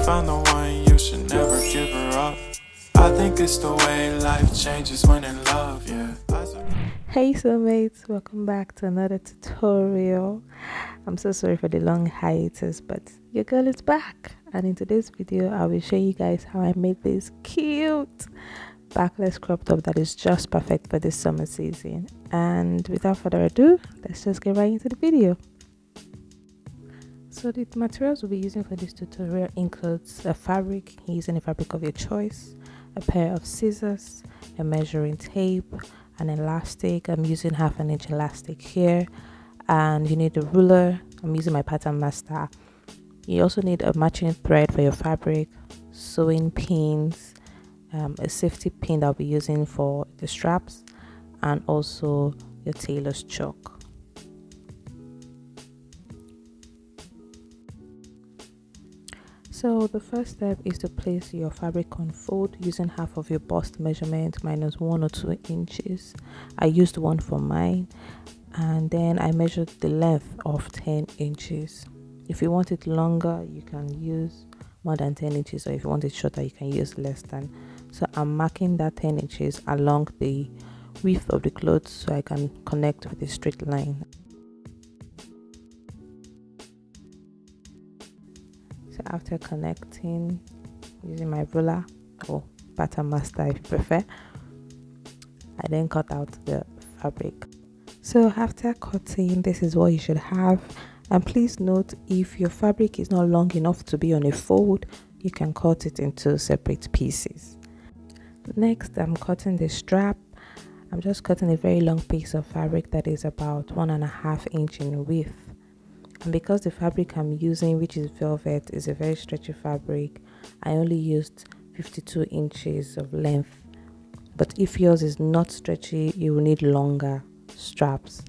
found the one, you should never give her up. I think it's the way life changes when in love, yeah. Hey soulmates, welcome back to another tutorial. I'm so sorry for the long hiatus, but your girl is back, and in today's video I will show you guys how I made this cute backless crop top that is just perfect for this summer season. And without further ado, let's just get right into the video. So the materials we'll be using for this tutorial includes a fabric, using a fabric of your choice, a pair of scissors, a measuring tape, an elastic. I'm using 1/2 inch elastic here, and you need a ruler. I'm using my pattern master. You also need a matching thread for your fabric, sewing pins, a safety pin that I'll be using for the straps, and also your tailor's chalk. So the first step is to place your fabric on fold using half of your bust measurement minus 1 or 2 inches. I used 1 for mine, and then I measured the length of 10 inches. If you want it longer, you can use more than 10 inches, or if you want it shorter, you can use less than. So I'm marking that 10 inches along the width of the clothes so I can connect with a straight line. So after connecting using my ruler or pattern master if you prefer, I then cut out the fabric. So after cutting, this is what you should have. And please note, if your fabric is not long enough to be on a fold, you can cut it into separate pieces. Next, I'm cutting the strap. I'm just cutting a very long piece of fabric that is about 1.5 inches in width. And because the fabric I'm using, which is velvet, is a very stretchy fabric, I only used 52 inches of length. But if yours is not stretchy, you will need longer straps.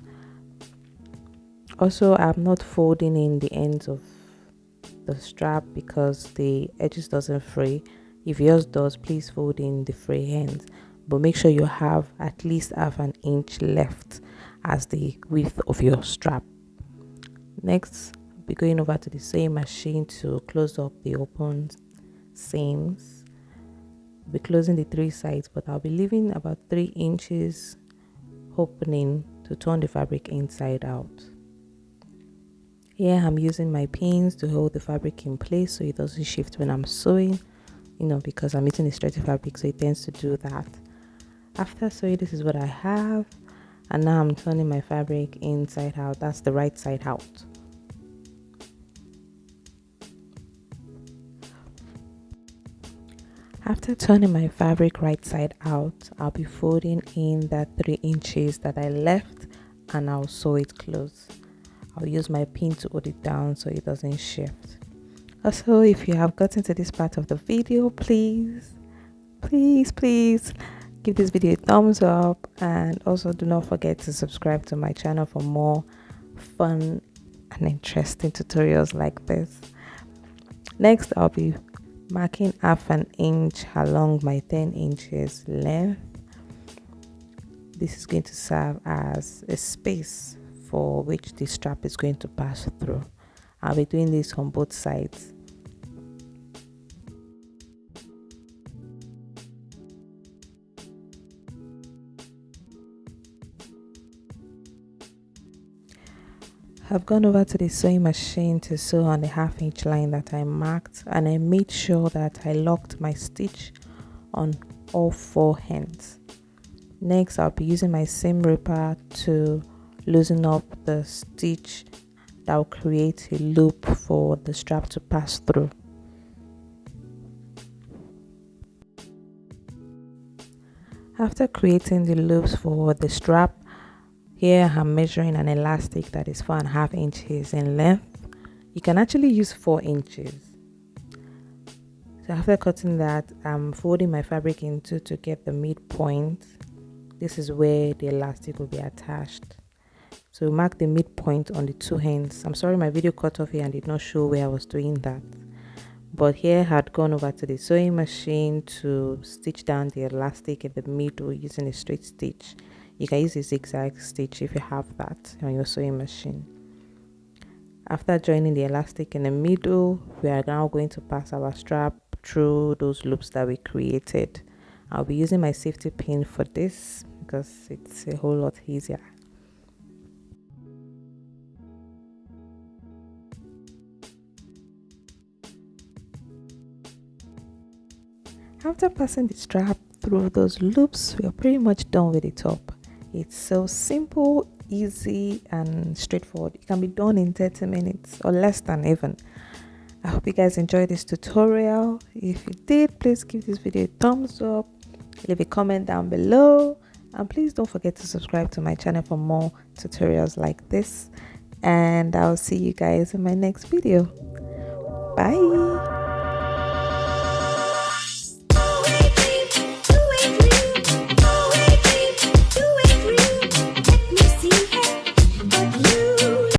Also, I'm not folding in the ends of the strap because the edges doesn't fray. If yours does, please fold in the fray ends, but make sure you have at least 1/2 inch left as the width of your strap. Next, I'll be going over to the sewing machine to close up the open seams. I'll be closing the 3 sides, but I'll be leaving about 3 inches opening to turn the fabric inside out. Here I'm using my pins to hold the fabric in place so it doesn't shift when I'm sewing, because I'm using a stretchy fabric, so it tends to do that. After sewing, this is what I have, and now I'm turning my fabric inside out. That's the right side out. After turning my fabric right side out, I'll be folding in that 3 inches that I left, and I'll sew it close. I'll use my pin to hold it down so it doesn't shift. Also, if you have gotten to this part of the video, please give this video a thumbs up, and also do not forget to subscribe to my channel for more fun and interesting tutorials like this. Next, I'll be marking 1/2 inch along my 10 inches length. This is going to serve as a space for which the strap is going to pass through. I'll be doing this on both sides. I've gone over to the sewing machine to sew on the 1/2 inch line that I marked, and I made sure that I locked my stitch on all 4 ends. Next, I'll be using my seam ripper to loosen up the stitch that will create a loop for the strap to pass through. After creating the loops for the strap, here I'm measuring an elastic that is 4.5 inches in length. You can actually use 4 inches. So after cutting that, I'm folding my fabric in two to get the midpoint. This is where the elastic will be attached. So mark the midpoint on the 2 ends. I'm sorry my video cut off here and did not show where I was doing that. But here I had gone over to the sewing machine to stitch down the elastic in the middle using a straight stitch. You can use a zigzag stitch if you have that on your sewing machine. After joining the elastic in the middle, we are now going to pass our strap through those loops that we created. I'll be using my safety pin for this because it's a whole lot easier. After passing the strap through those loops, we are pretty much done with the top. It's so simple, easy, and straightforward. It can be done in 30 minutes or less than even. I hope you guys enjoyed this tutorial. If you did, please give this video a thumbs up, leave a comment down below, and please don't forget to subscribe to my channel for more tutorials like this. And I'll see you guys in my next video. Bye.